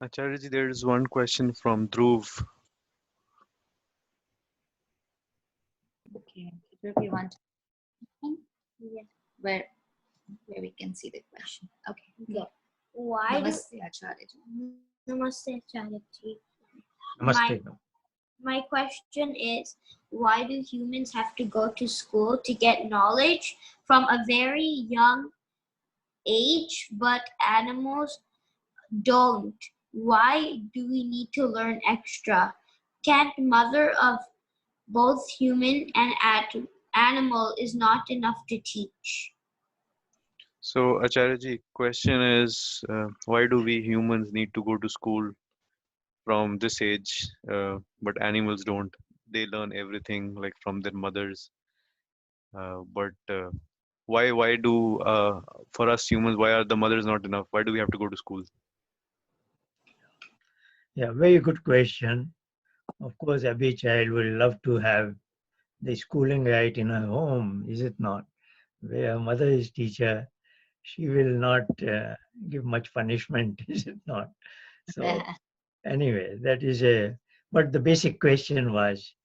Acharya ji, there is one question from Dhruv. Okay, if you want Yes. where where we can see the question. Okay. Okay. Why Namaste, Acharya. do Namaste, Charity. Namaste. My question is, why do humans have to go to school to get knowledge from a very young age, but animals don't? Why do we need to learn extra? Can't mother of both human and animal is not enough to teach? So, Acharya ji, question is, why do we humans need to go to school from this age, but animals don't? They learn everything like from their mothers. But why do for us humans, why are the mothers not enough? Why do we have to go to school? Yeah, very good question. Of course, every child will love to have the schooling right in her home, is it not? Where her mother is teacher, she will not give much punishment, is it not? So anyway, that is a. But the basic question was,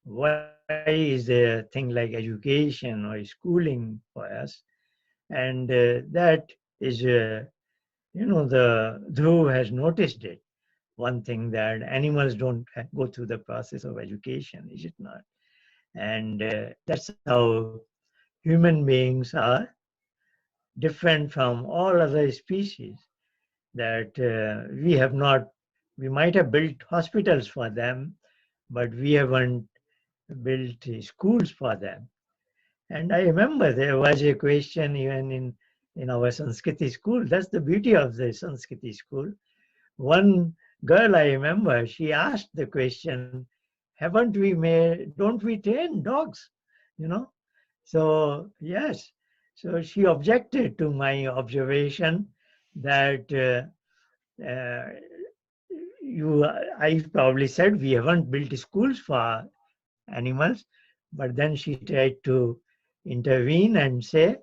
why is there a thing like education or schooling for us? And that is, the Dhruv has noticed it. One thing that animals don't go through the process of education, is it not? And that's how human beings are different from all other species. That we have not, we might have built hospitals for them, but we haven't built schools for them. And I remember there was a question even in our Sanskriti school. That's the beauty of the Sanskriti school. One girl I remember, she asked the question, haven't we made, don't we train dogs? You know? So, yes. So she objected to my observation that uh, I probably said we haven't built schools for animals, but then she tried to intervene and say,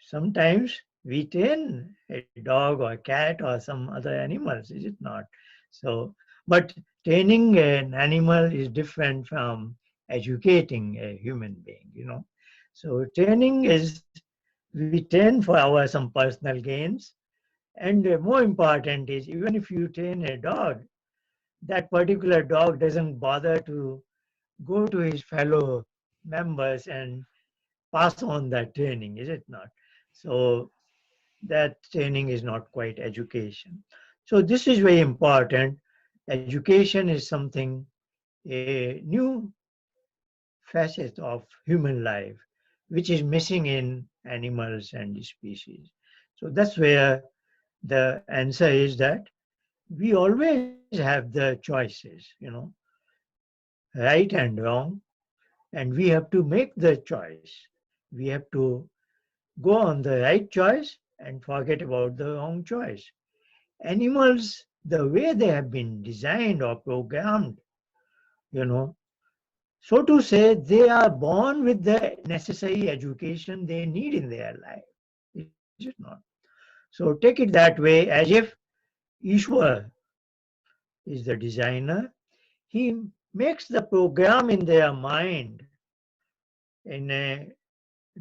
sometimes we train a dog or cat or some other animals, is it not? So, but training an animal is different from educating a human being, So training is, we train for our some personal gains. And more important is, even if you train a dog, that particular dog doesn't bother to go to his fellow members and pass on that training, is it not? So that training is not quite education. So this is very important. Education is something, a new facet of human life, which is missing in animals and species. So that's where the answer is that we always have the choices, right and wrong, and we have to make the choice. We have to go on the right choice and forget about the wrong choice. Animals, the way they have been designed or programmed, you know, so to say, they are born with the necessary education they need in their life. Is it not? So take it that way, as if Ishwar is the designer. He makes the program in their mind. In a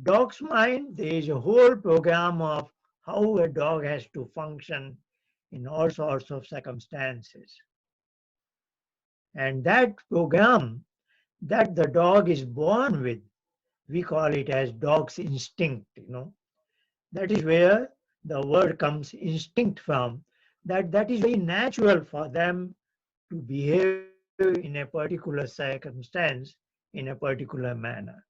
dog's mind, there is a whole program of how a dog has to function in all sorts of circumstances. And that program that the dog is born with, we call it as dog's instinct. That is where the word comes instinct from, that is very natural for them to behave in a particular circumstance in a particular manner.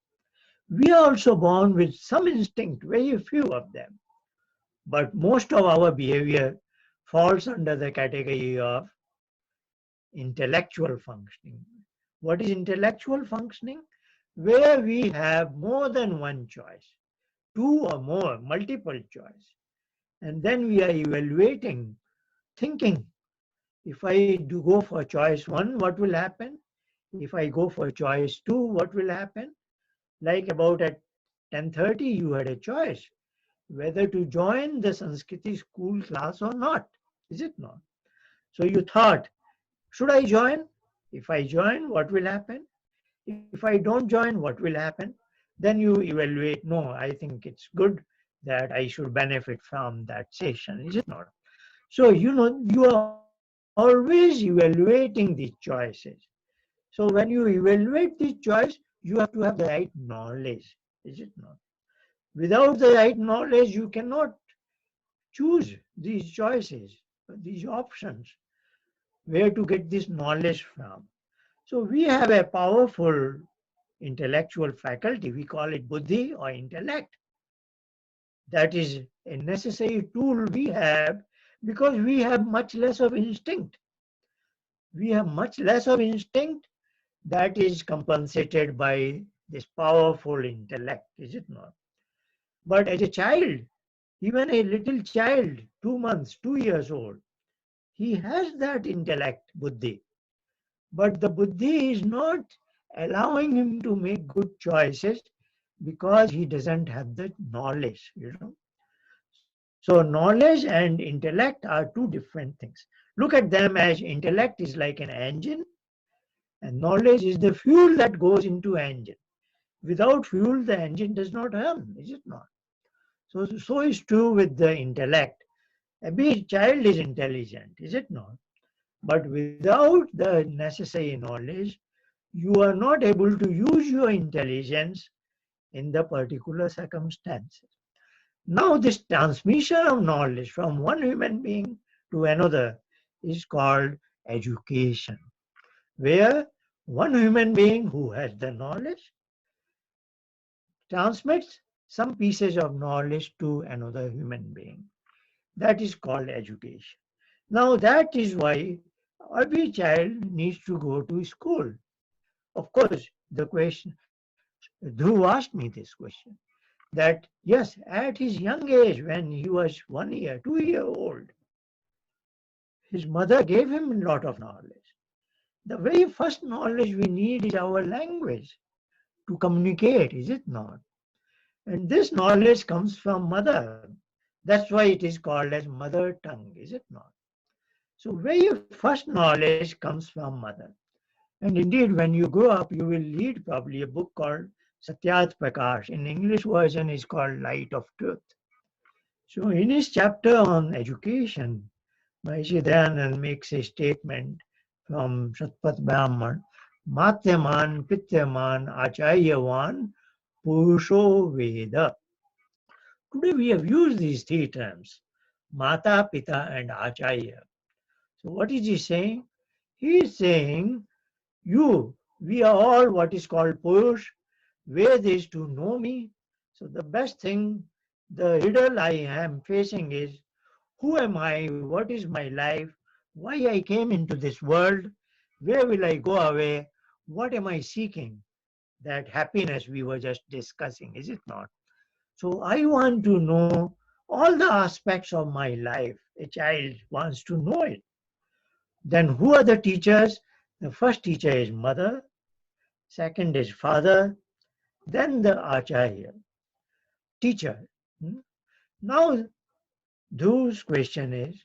We are also born with some instinct, very few of them, but most of our behavior falls under the category of intellectual functioning. What is intellectual functioning? Where we have more than one choice, two or more, multiple choice. And then we are evaluating, thinking, if I do go for choice one, what will happen? If I go for choice two, what will happen? Like about at 10:30, you had a choice whether to join the Sanskriti school class or not. Is it not? So you thought, should I join? If I join, what will happen? If I don't join, what will happen? Then you evaluate, no, I think it's good that I should benefit from that session, is it not? So, you are always evaluating these choices. So when you evaluate this choice, you have to have the right knowledge, is it not? Without the right knowledge, you cannot choose these choices, these options, where to get this knowledge from. So we have a powerful intellectual faculty. We call it buddhi or intellect. That is a necessary tool we have because we have much less of instinct. We have much less of instinct that is compensated by this powerful intellect, is it not? But as a child, even a little child, 2 months, 2 years old, he has that intellect, buddhi. But the buddhi is not allowing him to make good choices because he doesn't have the knowledge. So knowledge and intellect are two different things. Look at them as intellect is like an engine and knowledge is the fuel that goes into engine. Without fuel, the engine does not run, is it not? So is true with the intellect. Every child is intelligent, is it not? But without the necessary knowledge, you are not able to use your intelligence in the particular circumstances. Now, this transmission of knowledge from one human being to another is called education, where one human being who has the knowledge transmits some pieces of knowledge to another human being. That is called education. Now, that is why every child needs to go to school. Of course, the question, Dhruv asked me this question, that yes, at his young age, when he was 1 year, 2 year old, his mother gave him a lot of knowledge. The very first knowledge we need is our language to communicate, is it not? And this knowledge comes from mother. That's why it is called as mother tongue, is it not? So very first knowledge comes from mother. And indeed, when you grow up, you will read probably a book called Satyat Prakash. In English version, is called Light of Truth. So in his chapter on education, Maharishi Dayanand makes a statement from Shatpat Brahman, Matyaman, Pityaman, Acharyavan, Purusho Veda. Today we have used these three terms, Mata, Pita and Acharya. So what is he saying? He is saying, we are all what is called Purush. Ved is to know me. So the best thing, the riddle I am facing is, who am I? What is my life? Why I came into this world? Where will I go away? What am I seeking? That happiness we were just discussing, is it not? So I want to know all the aspects of my life. A child wants to know it. Then who are the teachers? The first teacher is mother, second is father, then the acharya, teacher. Now, Dhru's question is,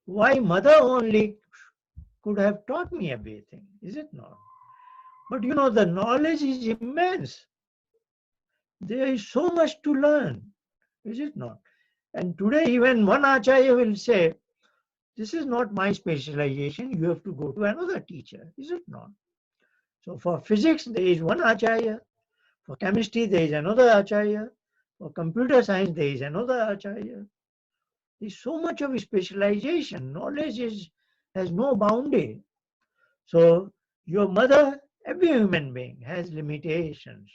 why mother only could have taught me everything, is it not? But the knowledge is immense. There is so much to learn, is it not? And today, even one acharya will say, this is not my specialization, you have to go to another teacher, is it not? So for physics, there is one acharya. For chemistry, there is another acharya. For computer science, there is another acharya. There's so much of specialization. Knowledge has no boundary. So your mother, every human being has limitations.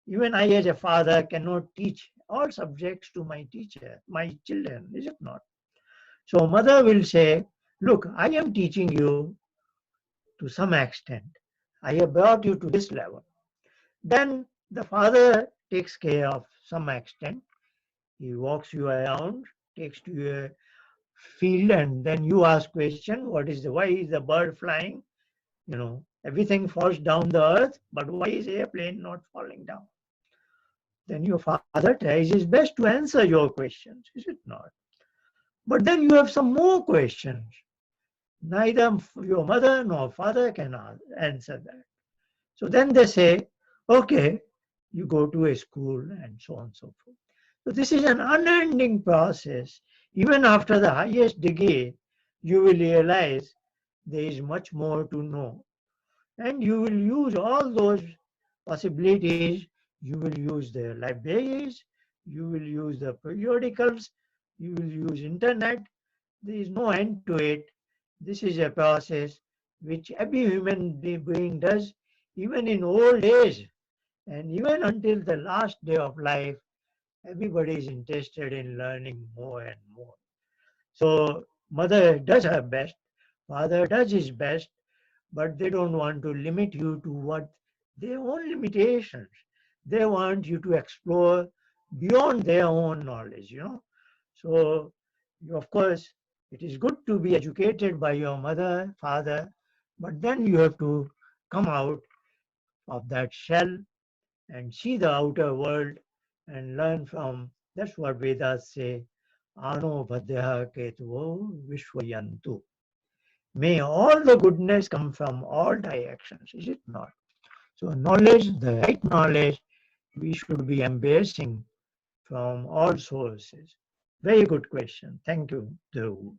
Even I as a father cannot teach all subjects to my children, is it not? So mother will say, look, I am teaching you to some extent. I have brought you to this level. Then the father takes care of some extent. He walks you around, takes to a field, and then you ask question, why is the bird flying? Everything falls down the earth, but why is airplane not falling down? Then your father tries his best to answer your questions, is it not? But then you have some more questions. Neither your mother nor father can answer that. So then they say, okay, you go to a school and so on and so forth. So this is an unending process. Even after the highest degree, you will realize there is much more to know. And you will use all those possibilities. You will use the libraries, you will use the periodicals, you will use internet. There is no end to it. This is a process which every human being does, even in old age, and even until the last day of life. Everybody is interested in learning more and more. So mother does her best, father does his best, but they don't want to limit you to what their own limitations. They want you to explore beyond their own knowledge. So, of course, it is good to be educated by your mother, father, but then you have to come out of that shell and see the outer world and learn from. That's what Vedas say. Ano Bhadya Ketuvo Vishwayantu. May all the goodness come from all directions, is it not? So knowledge, the right knowledge, we should be embracing from all sources. Very good question. Thank you, Dhruv.